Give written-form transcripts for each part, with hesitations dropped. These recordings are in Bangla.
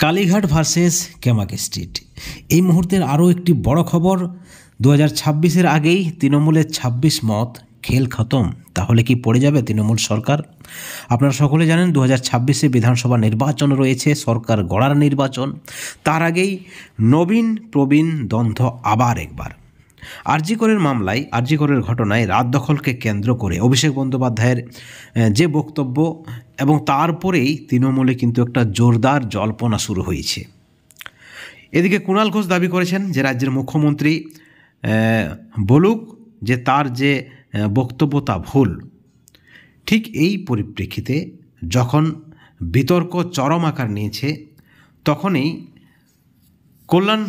Kalighat versus Camac street. এই মুহূর্তের আরও একটি বড় খবর, 2026-এর আগেই তৃণমূলের 26 মত, খেল খতম। তাহলে কি পড়ে যাবে তৃণমূল সরকার? আপনারা সকলে জানেন 2026-এ বিধানসভা নির্বাচন রয়েছে, সরকার গড়ার নির্বাচন। তার আগেই নবীন প্রবীণ দ্বন্দ্ব আবার একবার। আরজি করের মামলায়, আরজি করের ঘটনায় রাত দখলকে কেন্দ্র করে অভিষেক বন্দ্যোপাধ্যায়ের যে বক্তব্য, এবং তারপরেই তৃণমূলে কিন্তু একটা জোরদার জল্পনা শুরু হয়েছে। এদিকে কুণাল ঘোষ দাবি করেছেন যে রাজ্যের মুখ্যমন্ত্রী বলুক যে তার যে বক্তব্য তা ভুল। ঠিক এই পরিপ্রেক্ষিতে যখন বিতর্ক চরম আকার নিয়েছে, তখনই কল্যাণ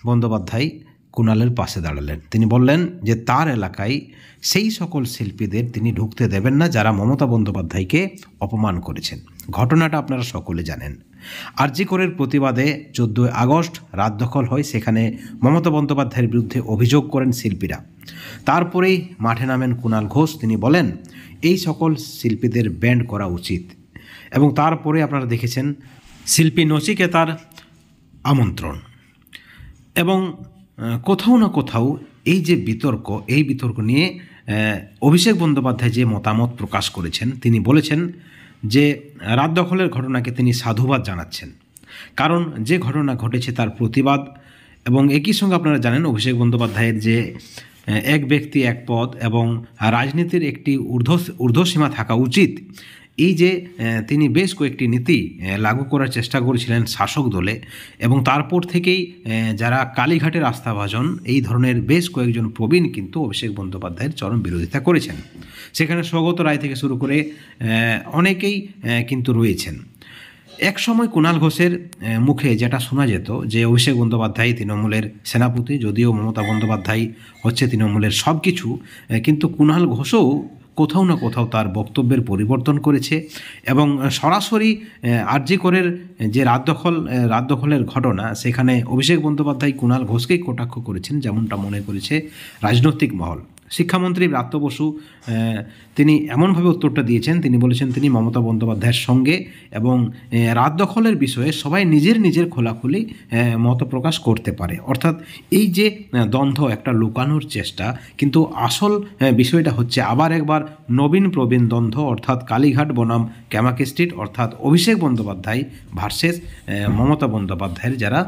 বন্দ্যোপাধ্যায় কুণালের পাশে দাঁড়ালেন। তিনি বললেন যে তার এলাকায় সেই সকল শিল্পীদের তিনি ঢুকতে দেবেন না যারা মমতা বন্দ্যোপাধ্যায়কে অপমান করেছেন। ঘটনাটা আপনারা সকলে জানেন। আরজি করের প্রতিবাদে 14 আগস্ট রাত দখল হয়, সেখানে মমতা বন্দ্যোপাধ্যায়ের বিরুদ্ধে অভিযোগ করেন শিল্পীরা। তারপরেই মাঠে নামেন কুণাল ঘোষ। তিনি বলেন এই সকল শিল্পীদের ব্যান্ড করা উচিত। এবং তারপরে আপনারা দেখেছেন শিল্পী নচিকেতার আমন্ত্রণ। এবং কোথাও না কোথাও এই যে বিতর্ক, এই বিতর্ক নিয়ে অভিষেক বন্দ্যোপাধ্যায় যে মতামত প্রকাশ করেছেন, তিনি বলেছেন যে রাত দখলের ঘটনাকে তিনি সাধুবাদ জানাচ্ছেন, কারণ যে ঘটনা ঘটেছে তার প্রতিবাদ। এবং একই সঙ্গে আপনারা জানেন অভিষেক বন্দ্যোপাধ্যায়ের যে এক ব্যক্তি এক পদ এবং রাজনীতির একটি ঊর্ধ্বসীমা থাকা উচিত, এই যে তিনি বেশ কয়েকটি নীতি লাগু করার চেষ্টা করেছিলেন শাসক দলে, এবং তারপর থেকেই যারা কালীঘাটের আস্থাভাজন, এই ধরনের বেশ কয়েকজন প্রবীণ কিন্তু অভিষেক বন্দ্যোপাধ্যায়ের চরম বিরোধিতা করেছেন। সেখানে সৌগত রায় থেকে শুরু করে অনেকেই কিন্তু রয়েছেন। এক সময় কুণাল ঘোষের মুখে যেটা শোনা যেত যে অভিষেক বন্দ্যোপাধ্যায় তৃণমূলের সেনাপতি, যদিও মমতা বন্দ্যোপাধ্যায় হচ্ছে তৃণমূলের সব কিছু, কিন্তু কুণাল ঘোষও কোথাও না কোথাও তার বক্তব্যের পরিবর্তন করেছে। এবং সরাসরি আরজি করের যে রাত দখলের ঘটনা, সেখানে অভিষেক বন্দ্যোপাধ্যায় কুণাল ঘোষকেই কটাক্ষ করেছেন, যেমনটা মনে করেছে রাজনৈতিক মহল। শিক্ষামন্ত্রী ব্রাত্য বসু তিনি এমনভাবে উত্তরটা দিয়েছেন, তিনি বলেছেন তিনি মমতা বন্দ্যোপাধ্যায়ের সঙ্গে, এবং রাত দখলের বিষয়ে সবাই নিজের খোলাখুলি মত প্রকাশ করতে পারে। অর্থাৎ এই যে দ্বন্দ্ব, একটা লুকানোর চেষ্টা, কিন্তু আসল বিষয়টা হচ্ছে আবার একবার নবীন প্রবীণ দ্বন্দ্ব, অর্থাৎ কালীঘাট বনাম ক্যামাক স্ট্রিট, অর্থাৎ অভিষেক বন্দ্যোপাধ্যায় ভার্সেস মমতা বন্দ্যোপাধ্যায়ের যারা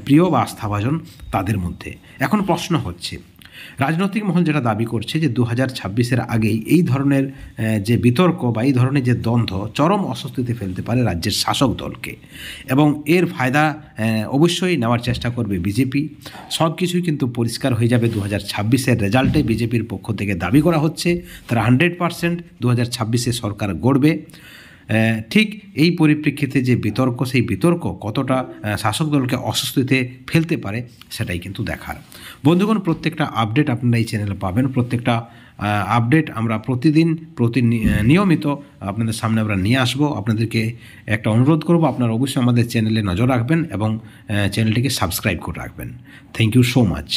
প্রিয় বা আস্থাভাজন তাদের মধ্যে। এখন প্রশ্ন হচ্ছে, রাজনৈতিক মহল যেটা দাবি করছে যে 2026-এর আগেই এই ধরনের যে বিতর্ক বা এই ধরনের যে দ্বন্দ্ব চরম অস্বস্তিতে ফেলতে পারে রাজ্যের শাসক দলকে, এবং এর ফায়দা অবশ্যই নেওয়ার চেষ্টা করবে বিজেপি। সব কিছুই কিন্তু পরিষ্কার হয়ে যাবে 2026-এর রেজাল্টে। বিজেপির পক্ষ থেকে দাবি করা হচ্ছে তারা 100% 2026-এ সরকার গড়বে। ঠিক এই পরিপ্রেক্ষিতে যে বিতর্ক, সেই বিতর্ক কতটা শাসক দলকে অস্বস্তিতে ফেলতে পারে সেটাই কিন্তু দেখার। বন্ধুগণ, প্রত্যেকটা আপডেট আপনারা এই চ্যানেলে পাবেন। প্রত্যেকটা আপডেট আমরা নিয়মিত আপনাদের সামনে আমরা নিয়ে আসব। আপনাদেরকে একটা অনুরোধ করব, আপনারা অবশ্যই আমাদের চ্যানেলে নজর রাখবেন এবং চ্যানেলটিকে সাবস্ক্রাইব করে রাখবেন। Thank you so much.